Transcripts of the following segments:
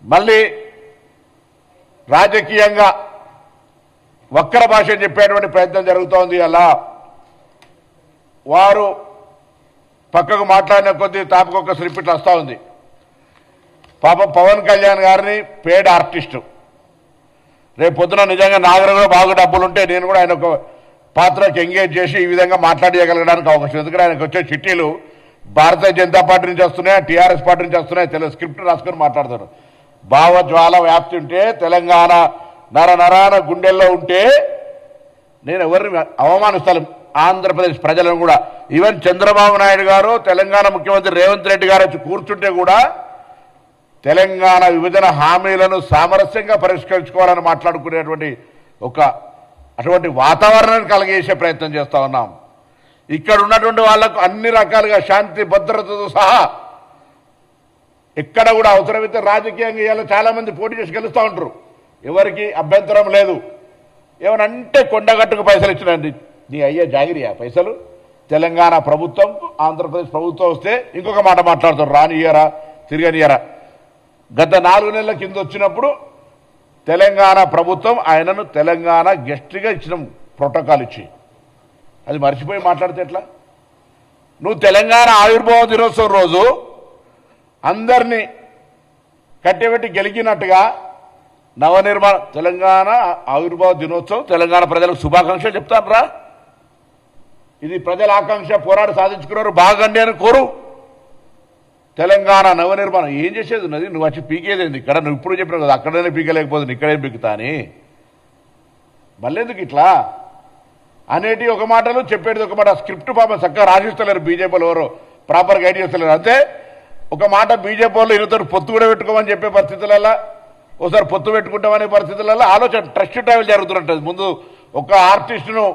మళ్ళీ రాజకీయంగా వక్ర భాష చెప్పేటువంటి ప్రయత్నం జరుగుతోంది. అలా వారు పక్కకు మాట్లాడిన కొద్దీ తాపకొక స్లిప్పిట్లు వస్తూ ఉంది. పాపం పవన్ కళ్యాణ్ గారిని పేడ్ ఆర్టిస్టు, రేపు పొద్దున నిజంగా నాగరం కూడా బాగా డబ్బులుంటే నేను కూడా ఆయన ఒక పాత్రకి ఎంగేజ్ చేసి ఈ విధంగా మాట్లాడగలగడానికి అవకాశం. ఎందుకంటే ఆయనకు వచ్చే చిట్టీలు భారతీయ జనతా పార్టీ నుంచి వస్తున్నాయి, టీఆర్ఎస్ పార్టీ నుంచి వస్తున్నాయి. తెలుగు స్క్రిప్ట్ రాసుకొని మాట్లాడతారు. భావజ్వాల వ్యాప్తి ఉంటే తెలంగాణ నరాన గుండెల్లో ఉంటే నేను ఎవరిని అవమానిస్తాను ఆంధ్రప్రదేశ్ ప్రజలను కూడా. ఈవెన్ చంద్రబాబు నాయుడు గారు తెలంగాణ ముఖ్యమంత్రి రేవంత్ రెడ్డి గారు వచ్చి కూర్చుంటే కూడా తెలంగాణ విభజన హామీలను సామరస్యంగా పరిష్కరించుకోవాలని మాట్లాడుకునేటువంటి అటువంటి వాతావరణాన్ని కలిగేసే ప్రయత్నం చేస్తూ ఉన్నాం. ఇక్కడ ఉన్నటువంటి వాళ్లకు అన్ని రకాలుగా శాంతి భద్రతతో సహా ఎక్కడ కూడా అవసరమైతే రాజకీయంగా ఇవాళ చాలా మంది పోటీ చేసి గెలుస్తూ ఉంటారు. ఎవరికి అభ్యంతరం లేదు. ఏమనంటే కొండగట్టుకు పైసలు ఇచ్చినండి, నీ అయ్యే జాగిరియా పైసలు? తెలంగాణ ప్రభుత్వం ఆంధ్రప్రదేశ్ ప్రభుత్వం వస్తే ఇంకొక మాట మాట్లాడతారు, రానియరా తిరగనియరా. గత 4 నెలల కింద వచ్చినప్పుడు తెలంగాణ ప్రభుత్వం ఆయనను తెలంగాణ గెస్ట్గా ఇచ్చిన ప్రోటోకాల్ ఇచ్చి అది మర్చిపోయి మాట్లాడితే ఎట్లా? నువ్వు తెలంగాణ ఆవిర్భావ దినోత్సవం రోజు అందరినీ కట్టెబెట్టి గెలికినట్టుగా నవనిర్మాణ తెలంగాణ ఆవిర్భావ దినోత్సవం తెలంగాణ ప్రజలకు శుభాకాంక్షలు చెప్తాను రా. ఇది ప్రజల ఆకాంక్ష, పోరాడి సాధించుకున్నారు, బాగండి అని కోరు. తెలంగాణ నవనిర్మాణం ఏం చేసేది ఉన్నది? నువ్వు వచ్చి పీకేదేంది ఇక్కడ? నువ్వు ఇప్పుడు చెప్పినావు కదా అక్కడనే పీకలేకపోతుంది ఇక్కడేం పీకుతా అని. మళ్ళీ ఎందుకు ఇట్లా అనేటి ఒక మాటలు చెప్పేది ఒక మాట. స్క్రిప్ట్ పాపం చక్కగా రాసిస్తలేరు బీజేపీలో, ఎవరో ప్రాపర్ గైడ్ చేస్తలేరు. అంతే ఒక మాట బీజేపీ వాళ్ళు ఇరువురు పొత్తు కూడా పెట్టుకోమని చెప్పే పరిస్థితులలో, ఒకసారి పొత్తు పెట్టుకుంటామనే పరిస్థితులలో ఆలోచన ట్రస్ట్ ట్రావెల్ జరుగుతుంటుంది. ముందు ఒక ఆర్టిస్టును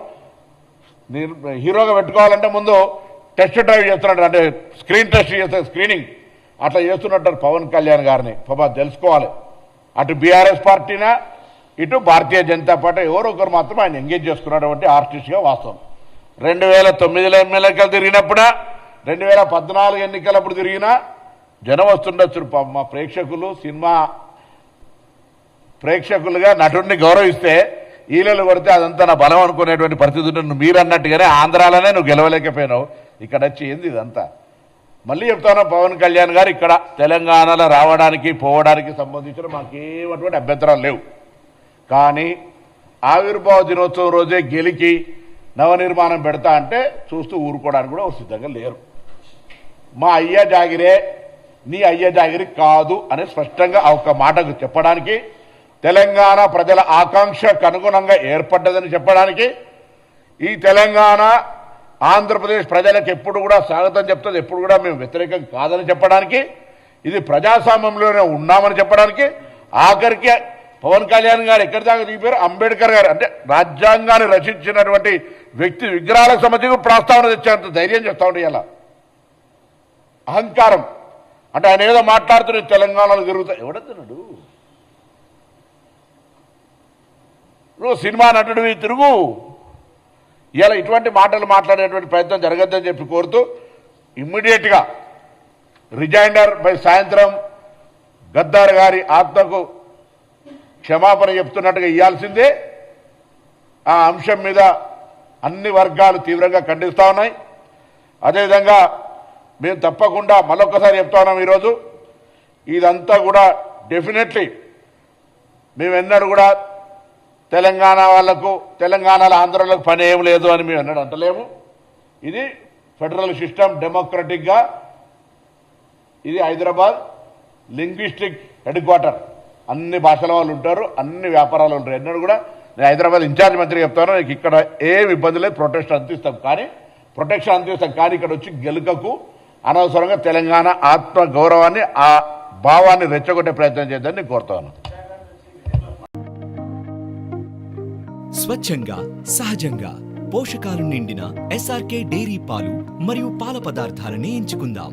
హీరోగా పెట్టుకోవాలంటే ముందు టెస్ట్ డ్రైవ్ చేస్తున్నట్టు, అంటే స్క్రీన్ టెస్ట్ చేస్తే స్క్రీనింగ్ అట్లా చేస్తున్నట్టు పవన్ కళ్యాణ్ గారిని పాపం తెలుసుకోవాలి. అటు బీఆర్ఎస్ పార్టీనా ఇటు భారతీయ జనతా పార్టీ ఎవరో ఒకరు మాత్రం ఆయన ఎంగేజ్ చేసుకున్నటువంటి ఆర్టిస్ట్గా వాస్తవం. 2009లో ఎమ్మెల్యేలు తిరిగినప్పుడా 2014 ఎన్నికలప్పుడు తిరిగినా జనం వస్తుండొచ్చు. మా ప్రేక్షకులు సినిమా ప్రేక్షకులుగా నటుడిని గౌరవిస్తే ఈలలు కొడితే అదంతా నా బలం అనుకునేటువంటి పరిస్థితి ఉంటుంది. మీరు అన్నట్టుగానే ఆంధ్రాలోనే నువ్వు గెలవలేకపోయినావు, ఇక్కడ వచ్చి ఏంది ఇదంతా? మళ్ళీ చెప్తాను, పవన్ కళ్యాణ్ గారు ఇక్కడ తెలంగాణలో రావడానికి పోవడానికి సంబంధించిన మాకేమటువంటి అభ్యంతరాలు లేవు. కానీ ఆవిర్భావ దినోత్సవం రోజే గెలికి నవనిర్మాణం పెడతా అంటే చూస్తూ ఊరుకోవడానికి కూడా సిద్ధంగా లేరు. మా అయ్య జాగిరే నీ అయ్య జాగిరి కాదు అని స్పష్టంగా ఒక మాటకు చెప్పడానికి, తెలంగాణ ప్రజల ఆకాంక్షకు అనుగుణంగా ఏర్పడ్డదని చెప్పడానికి, ఈ తెలంగాణ ఆంధ్రప్రదేశ్ ప్రజలకు ఎప్పుడు కూడా స్వాగతం చెప్తుంది, ఎప్పుడు కూడా మేము వ్యతిరేకం కాదని చెప్పడానికి, ఇది ప్రజాస్వామ్యంలోనే ఉన్నామని చెప్పడానికి, ఆఖరికి పవన్ కళ్యాణ్ గారు ఎక్కడి దాకా దిగిపోయారు, అంబేద్కర్ గారు అంటే రాజ్యాంగాన్ని రచించినటువంటి వ్యక్తి విగ్రహాలకు సంబంధించి ప్రస్తావన తెచ్చేంత ధైర్యం చేస్తా ఉండే. ఇలా అహంకారం అంటే ఆయన ఏదో మాట్లాడుతున్న తెలంగాణలో తిరుగుతా ఎవడతున్నాడు? నువ్వు సినిమా నటుడివి తిరుగు. ఇలా ఇటువంటి మాటలు మాట్లాడేటువంటి ప్రయత్నం జరగద్దని చెప్పి కోరుతూ ఇమ్మీడియట్గా రిజైండర్ బై సాయంత్రం గద్దార్ గారి ఆత్మకు క్షమాపణ చెప్తున్నట్టుగా ఇవ్వాల్సిందే. ఆ అంశం మీద అన్ని వర్గాలు తీవ్రంగా ఖండిస్తూ ఉన్నాయి. అదేవిధంగా మేము తప్పకుండా మరొకసారి చెప్తా ఉన్నాం, ఈరోజు ఇదంతా కూడా డెఫినెట్లీ మేము ఎన్నడూ కూడా తెలంగాణ వాళ్లకు తెలంగాణలో ఆంధ్రలకు పని ఏం లేదు అని మేము ఎన్నడూ అంటలేము. ఇది ఫెడరల్ సిస్టమ్, డెమోక్రటిక్గా ఇది హైదరాబాద్ లింగ్విస్టిక్ హెడ్ క్వార్టర్. అన్ని భాషల వాళ్ళు ఉంటారు, అన్ని వ్యాపారాలు ఉంటారు. ఎన్నడూ కూడా నేను హైదరాబాద్ ఇన్ఛార్జ్ మంత్రి చెప్తాను, నీకు ఇక్కడ ఏం ఇబ్బంది లేదు, ప్రొటెక్షన్ అందిస్తాం కానీ ఇక్కడ వచ్చి గెలుకకు అనవసరంగా తెలంగాణ ఆత్మ గౌరవాన్ని ఆ భావాన్ని రెచ్చగొట్టే ప్రయత్నం చేద్దని నేను కోరుతాను. స్వచ్ఛంగా సహజంగా పోషకాలు నిండిన ఎస్ఆర్కే డైరీ పాలు మరియు పాల పదార్థాలని ఎంచుకుందాం.